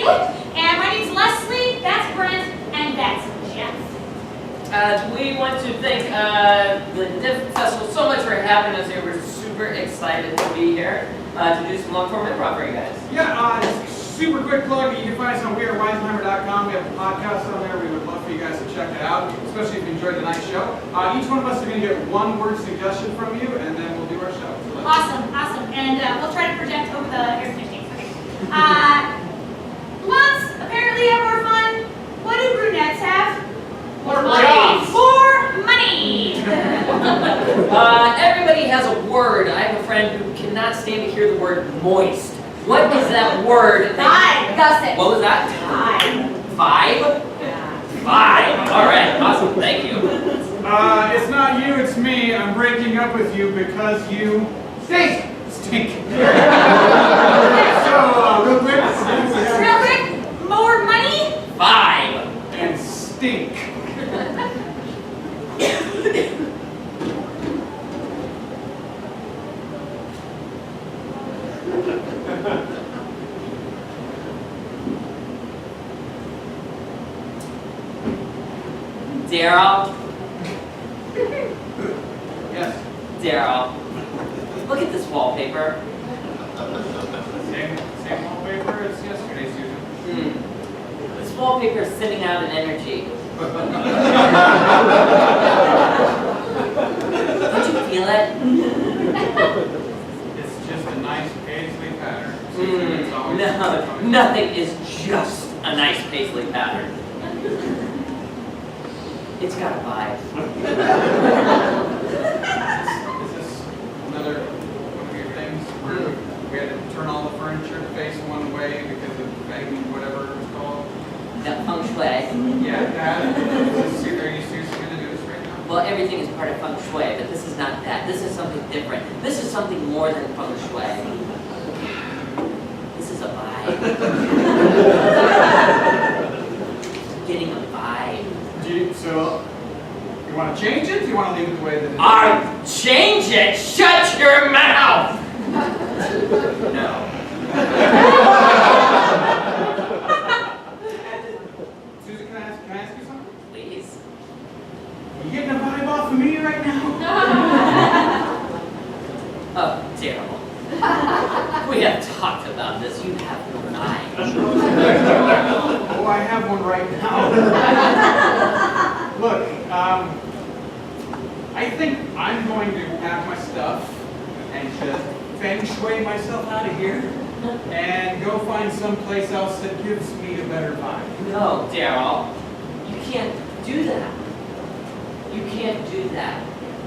And my name's Leslie, that's Brent, and that's Jeff. We want to thank the DIF Festival so much for having us here. We're super excited to be here to do some long-form improv for you guys. Yeah, super quick plug. You can find us on Wisenheimer.com. We have a podcast on there. We would love for you guys to check it out, especially if you enjoyed tonight's show. Each one of us are going to get one word suggestion from you, and then we'll do our show. So Awesome. And we'll try to project over the air conditioning. Okay. Blondes apparently have more fun. What do brunettes have? More money. More money. Everybody has a word. I have a friend who cannot stand to hear the word moist. What is that word? Five. Gusset. What was that? Five. 5? 5. All right. Awesome. Thank you. it's not you, it's me. I'm breaking up with you because you stink. So, real quick. Real quick. More money. 5. And stink. Daryl. Yes. Daryl. Look at this wallpaper. Same wallpaper as yesterday, Susan. This wallpaper is sending out an energy. Don't you feel it? It's just a nice paisley pattern. Susan, it's always No, nothing is just a nice paisley pattern. It's got a vibe. Is this another one of your things where we had to turn all the furniture to face one way because of whatever it was called? That feng shui. Yeah, that. Are you seriously going to do this right now? Well, everything is part of feng shui, but this is not that. This is something different. This is something more than feng shui. This is a vibe. Getting a vibe. So, you want to change it? Or you want to leave it the way that it is? Change it! Shut your mouth! No. Susan, can I ask you something? Please. You getting a vibe off of me right now? Oh, terrible. We have talked about this. You have no mind. Oh, I have one right now. Look, I think I'm going to pack my stuff and just feng shui myself out of here and go find someplace else that gives me a better vibe. No, Daryl. You can't do that. You can't do that.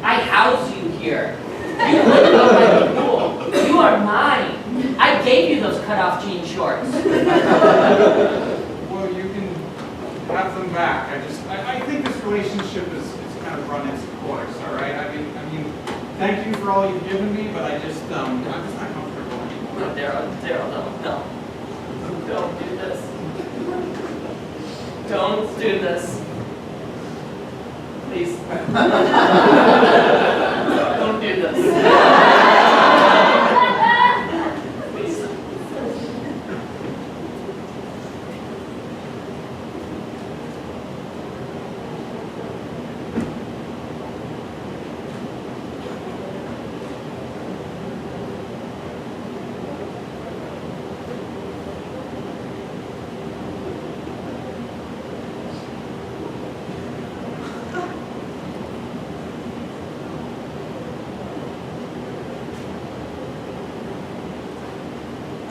I house you here. You live on my pool. You are mine. I gave you those cut-off jean shorts. Well, you can have them back. I think this relationship is kind of run its course, all right? I mean, thank you for all you've given me, but I'm just not comfortable anymore. No, Daryl, no. Don't do this. Don't do this. Please. Don't do this. Please.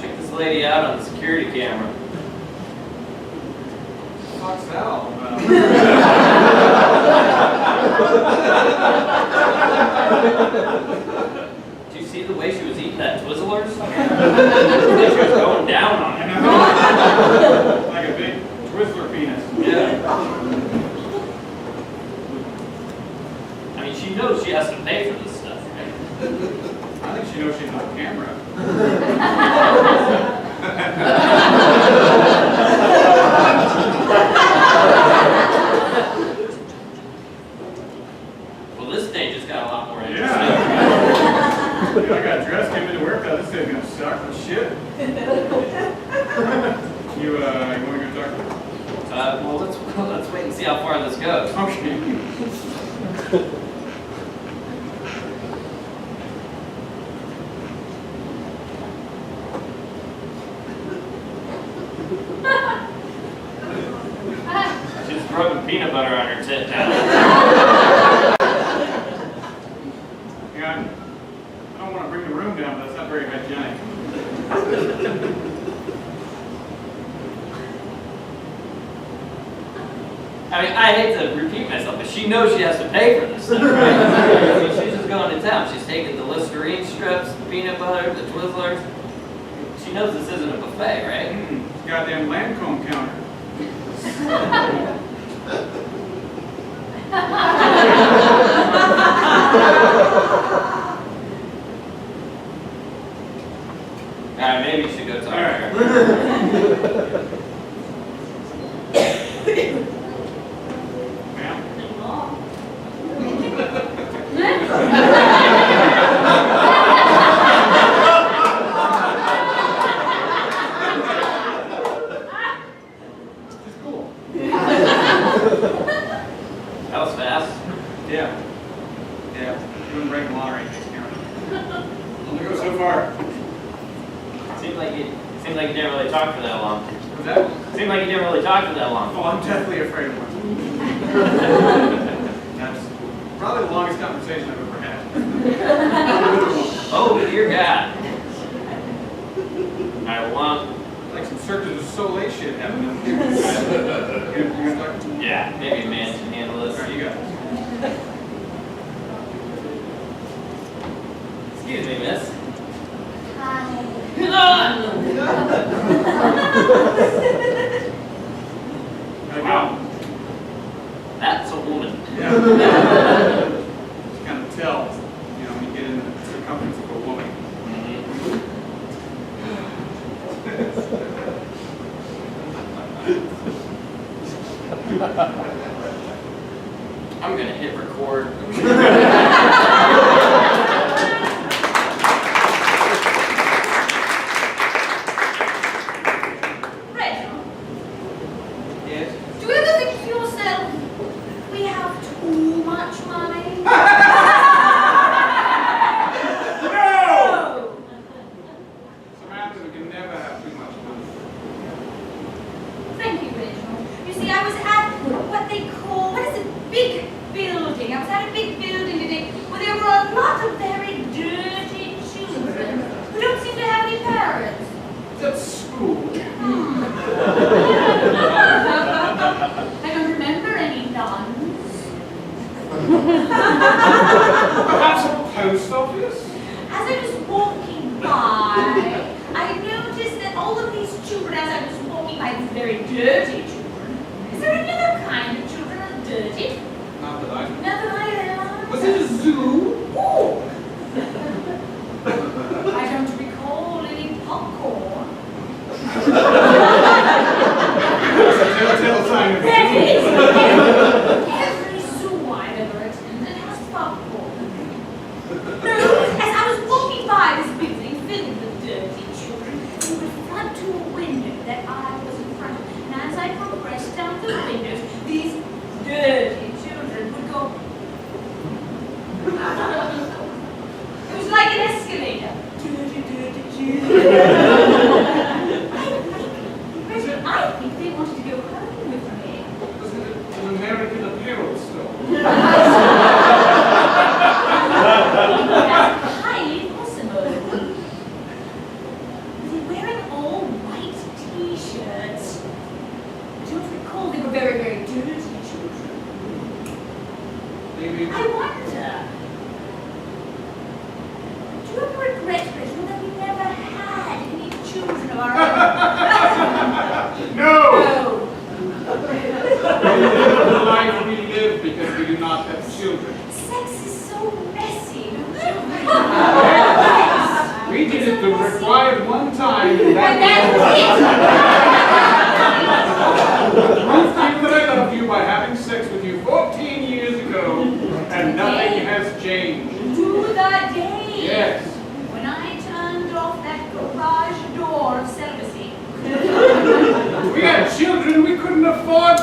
Check this lady out on the security camera. What's that all about? Did you see the way she was eating that Twizzlers? She was going down on it. Like a big Twizzler penis. Yeah. I mean, she knows she has to pay for this stuff, right? I think she knows she's on camera. Well, this day just got a lot more interesting. Yeah. I got dressed, came into work, thought this day's gonna suck and shit. You want to go talk to her? Well, let's wait and see how far this goes. Okay. She's rubbing peanut butter on her tit now. Yeah, I don't want to bring the room down, but that's not very hygienic. I mean, I hate to repeat myself, but she knows she has to pay for this stuff, right? I mean, she's just going to town. She's taking the Listerine strips, the peanut butter, the Twizzlers. She knows this isn't a buffet, right? Goddamn Lancome counter. Maybe you should go talk to her. Ma'am? It's cool. That was fast. Yeah. Doing break lottery next year. Only go so far. Seemed like you didn't really talk for that long. What's that? Seemed like you didn't really talk for that long. Oh, I'm deathly afraid of one. That's probably the longest conversation I've ever had. Oh, dear God. I want. Like some Cirque du Soleil shit happening. You gonna talk? Yeah, maybe a man can handle this. Alright, you got it. Excuse me, miss. Hi. Wow. That's a woman. Yeah. You kind of tell, you know, when you get into the circumference of a woman. I'm gonna hit record. Reginald, Yes. do you ever think to yourself, we have too much money? No! Samantha, we can never have too much money. Thank you, Reginald. You see, I was at what they call, what is it, big building. I was at a big building today where there were a lot of very dirty children who don't seem to have any parents. That's school. I don't remember any nuns. Perhaps a post office? As I was walking by, I noticed that all of these children, as I was walking by, these very dirty children. Is there any other kind of children that are dirty? Not that I know. Not that I realize. Was it a zoo? Oh. I don't recall any popcorn. Telltale sign of That a is, zoo. every zoo I've ever attended has popcorn. No, as I was walking by this building filled with dirty children, they would flood to a window that I was in front of. And as I progressed down the windows, these dirty children would go. It was like an escalator. Dirty, dirty children. I think they wanted to go home with me. Was it an American Apparel store? That's highly possible. They're wearing all white t-shirts. I don't recall they were very, very dirty children. Maybe. I wonder, do you ever regret, Reginald, that we never had any children of our own? No! No. We live the life we live because we do not have children. Sex is so messy. Yes. We did it the required one time, and And that that's proof that I love you by having sex with you 14 years ago, and nothing has changed. it. To the day. Yes.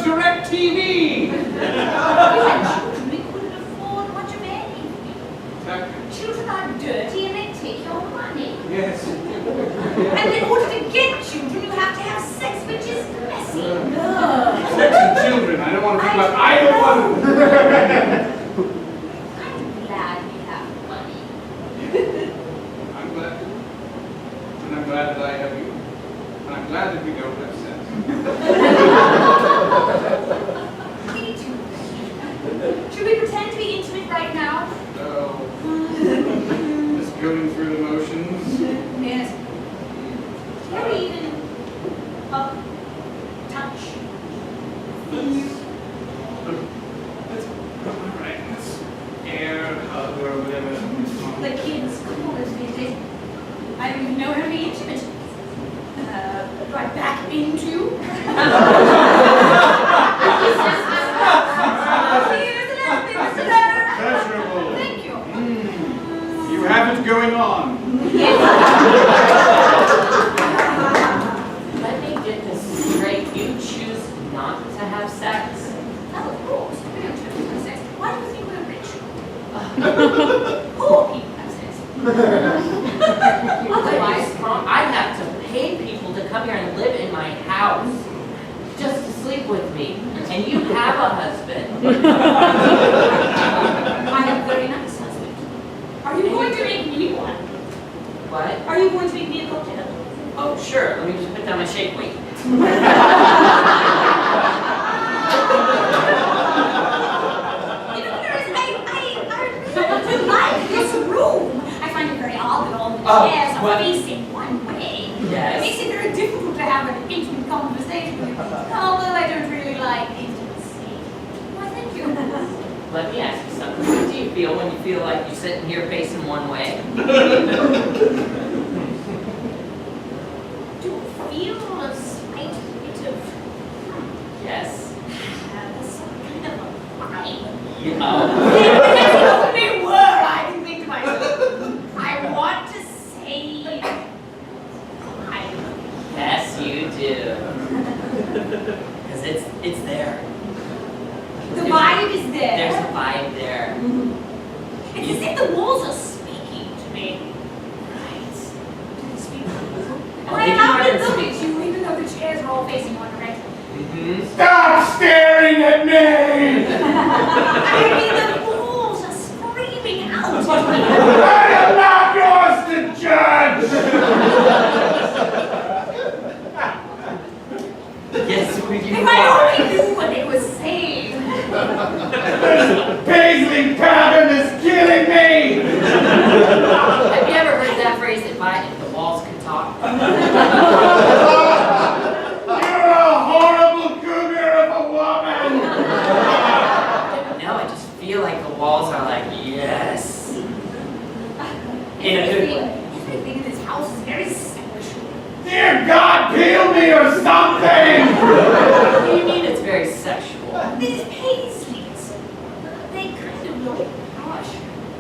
watch DirecTV. We had children, we couldn't afford much of anything. Exactly. Children are dirty and they take your money. Yes. And in order to get children, you have to have sex, which is messy. Ugh. Sex and children. I don't want to think about either one. I'm glad we have money. I'm glad. And I'm glad that I have you. And I'm glad that we don't have sex. Me too. Should we pretend to be intimate right now? So, just going through the motions. Yes. Can we even touch? Alright, let's air, hug, or whatever. The kids call us these days. I don't even know how to be intimate. Do I back into? Pleasurable. Thank you. You have it going on. Let me get this straight. You choose not to have sex? Oh, of course. We don't choose to have sex. Why do you think we're rich? Poor people have sex. Otherwise, I have to pay people to come here and live in my house just to sleep with me. And you have a husband. I have a very nice husband. Are you going to make me one? What? Are you going to make me a cocktail? Oh, sure. Let me just put down my shake weight. I really do like this room. I find it very odd that all the chairs are facing one way. Yes. It makes it very difficult to have an intimate conversation with you. Although I don't really like intimacy. Why, thank you. Let me ask you something. What do you feel when you feel like you're sitting here facing one way? Do you feel a slight bit of Yes. some kind of a vibe? Oh. If you only were, I can think to myself, I want to say I. Yes, you do. Because it's there. The vibe is there. There's a vibe there. It's as if the walls are speaking to me. Right. Do they speak? Oh, And they I do have more to than look speak. at you, even though the chairs are all facing one direction. Stop staring at me! I mean, the walls are screaming out to me. I am not yours to judge! Yes, you If I only knew what they were saying. This paisley pattern is killing me! Have you ever heard that phrase, if the walls could talk? You're a horrible cougar of a woman! No, I just feel like the walls are like, yes. In a good way. Everything in this house is very sexual. Dear God, peel me or something! What do you mean it's very sexual? These paisleys, they kind of look, gosh,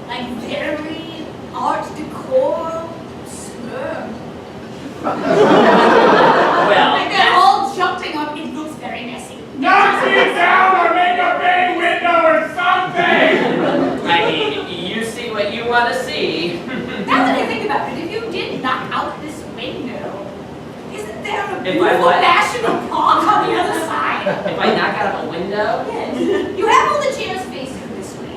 like very art decor slur. Well, Like they're all jumping up, it looks very messy. Knock me down or make a bay window or something! I mean, you see what you want to see. Now that I think about it, if you did knock out this window, isn't there a If I beautiful what? national park on the other side? If I knock out a window, Yes. You have all the chairs facing this way.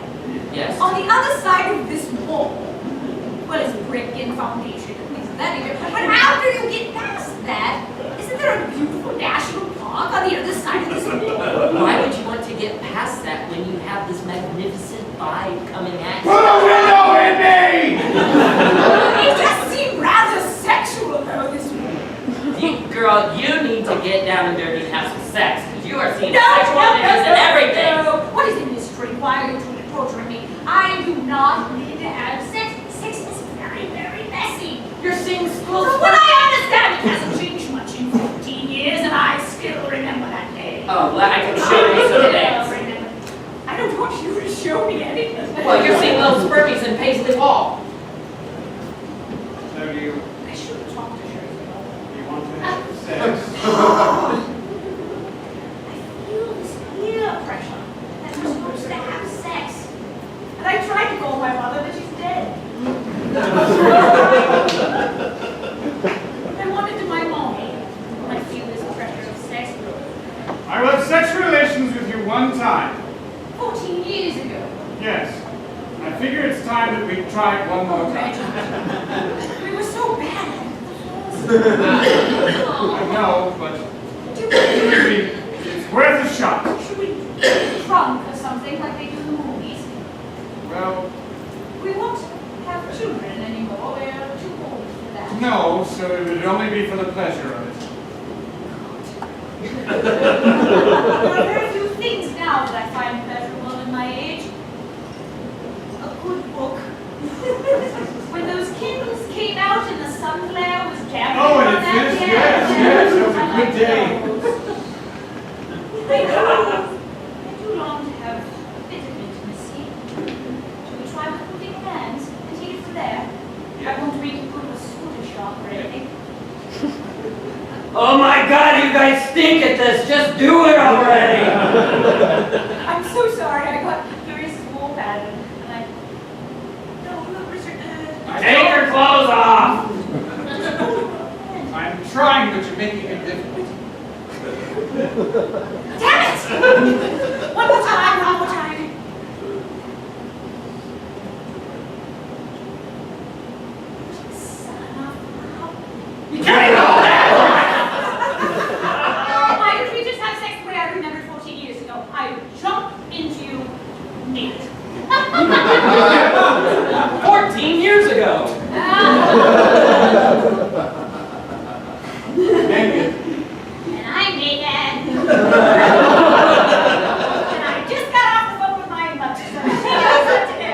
yes. On the other side of this wall, well, it's brick and foundation, and things of that nature. But after you get past that, isn't there a beautiful national park on the other side of this wall? Why would you want to get past that when you have this magnificent vibe coming at Put you? a window in me! It does seem rather sexual, though, this way. Girl, you need to get down and dirty and have some sex, because you are seeing No, sexual no, images and everything. no. What is in this string? Why are you trying to torture me? I do not need to have sex. Sex is very, very messy. You're seeing school. From what I understand, it hasn't changed much in 14 years, and I still remember that day. Oh, well, I can show you some things. I don't want you to show me anything. Well, you're seeing little spermies in paisley wall. So do you I should have talked to her. want to have sex? I feel will have sexual relations with you one time. 14 years ago. Yes. I figure it's time that we try it one more time. We were so bad. I know, but it's worth a shot. Should we get drunk or something like they do in the movies? Well, We won't have children anymore. We're too old for that. no, so it would only be for the pleasure of it. There are very few things now that I find pleasurable in my age. A good book. When those Kindles came out and the sun glare was gathering Oh, and on it's that this, day. yes, it was a good day. I do long to have a bit of intimacy. Shall we try with holding hands and take it from there? I won't make you go to a scooter shop or anything. Oh my God, you guys stink at this. Just do it already. I'm so sorry. I got curious small pattern and I. No, Richard. Take your clothes off. I'm trying, but you're making it difficult. Damn it! One more time. Son of a- You can't do that. Why did we just have sex the way I remembered 14 years ago? I jump into you naked. 14 years ago. Naked. And I'm naked. And I just got off the phone with my mother, so she knows what to do.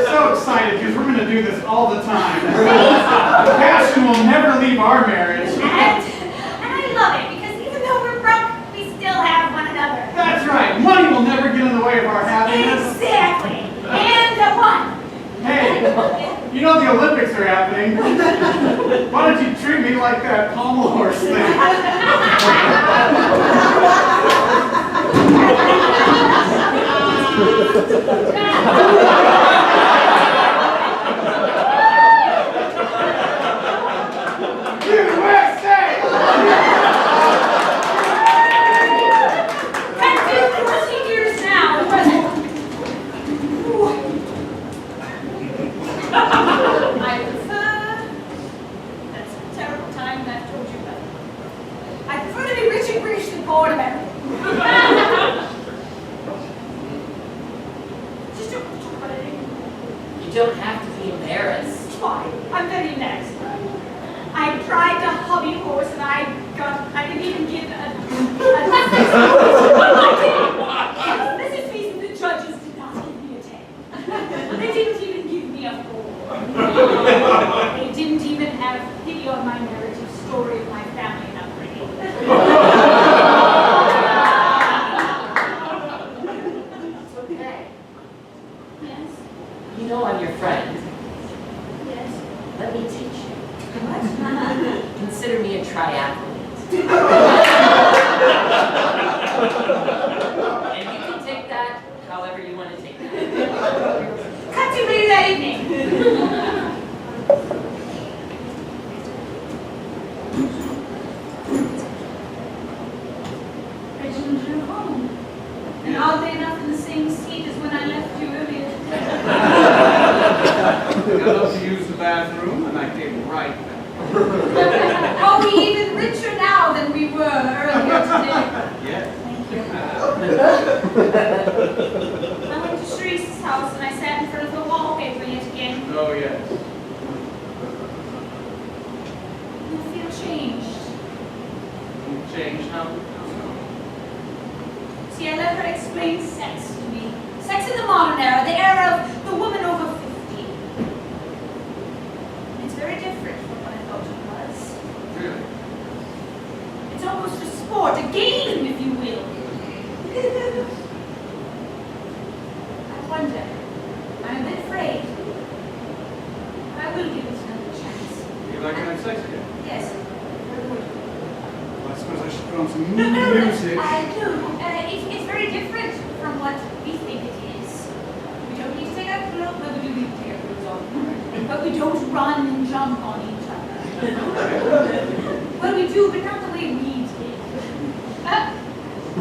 So excited because we're going to do this all the time. The passion will never leave our marriage. And I love it because even though we're broke, we still have one another. That's right. Money will never get in the way of our happiness. Exactly. And the one. Hey, you know the Olympics are happening. Why don't you treat me like that pommel horse thing? USA! That's been 14 years now. I prefer. That's a terrible time and I've told you about it. I prefer to be rich and British than poor and American. Just don't talk about it anymore. You don't have to be embarrassed. Why? I'm very embarrassed. I tried to hobby horse and I didn't even give a message piece and the judges did not give me a 10. They didn't even give me a 4. They didn't even have pity on my narrative story of my family upbringing. It's okay. Yes, You know I'm your friend. yes. Let me teach you. What? Consider me a triathlete. And you can take that however you want to take that. Cut to later that evening. Reginald, you're home. And oddly enough in the same seat as when I left you earlier today. I love to use the bathroom, and I came right back. Are we even richer now than we were earlier today? Yes. Thank you. I went to Sharice's house and I sat in front of the wallpaper yet again. Oh, yes. You feel changed. You changed now? See, I let her explain sex to me. Sex in the modern era, the era of the woman over 50. It's very different from what I thought it was. Really? It's almost a sport, a game, if you will. I wonder. I'm a bit afraid. I will give it another chance. You like to have sex again? Yes. Well, I suppose I should put on some No, music. I do. It's very different from what we think it is. We don't need to take our clothes, but we do need to take our clothes off. But we don't run and jump on each other. Well, we do, but not the way we did.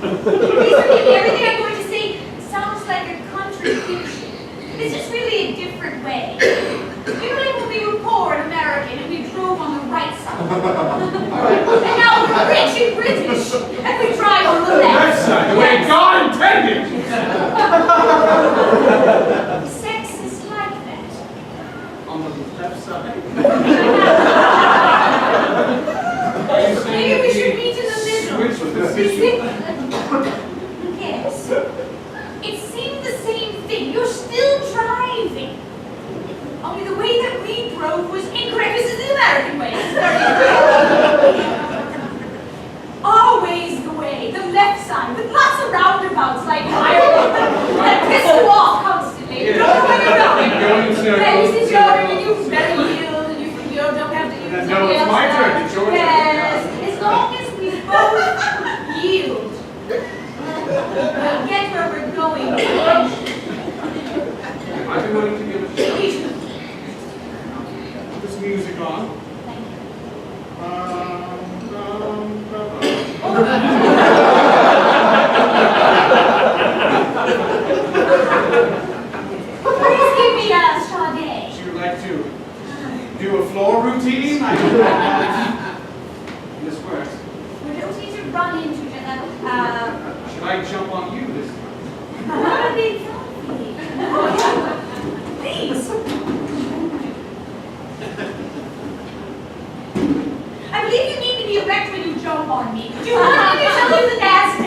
Basically, everything I'm going to say sounds like a contradiction. It's just really a different way. You know, like when we were poor and American and we drove on the right side. And now we're rich and British and we drive on the left. Left side, the way God intended. Sex is like that. On the left side. Maybe we should meet in the middle. Switch with this You issue. see? Yes. It seemed the same thing. You're still driving. Only the way that we drove was incorrect. This is the American way. It's very always the way, the left side, with lots of roundabouts like Ireland that piss you off constantly. You don't know where you're going. Then you see children and you very yield and you think you don't have to use No, it's my turn. It's your turn. Yes. As long as we both yield, we'll get where we're going. I've been wanting to give it a shot. Put this music on. Thank you. Please give me a Sade. She would like to do a floor routine. This works. We don't need to run into each other. Should I jump on you this time? What a big Please. I believe you need to be erect when you jump on me. Do you want me to tell you the NASDAQ?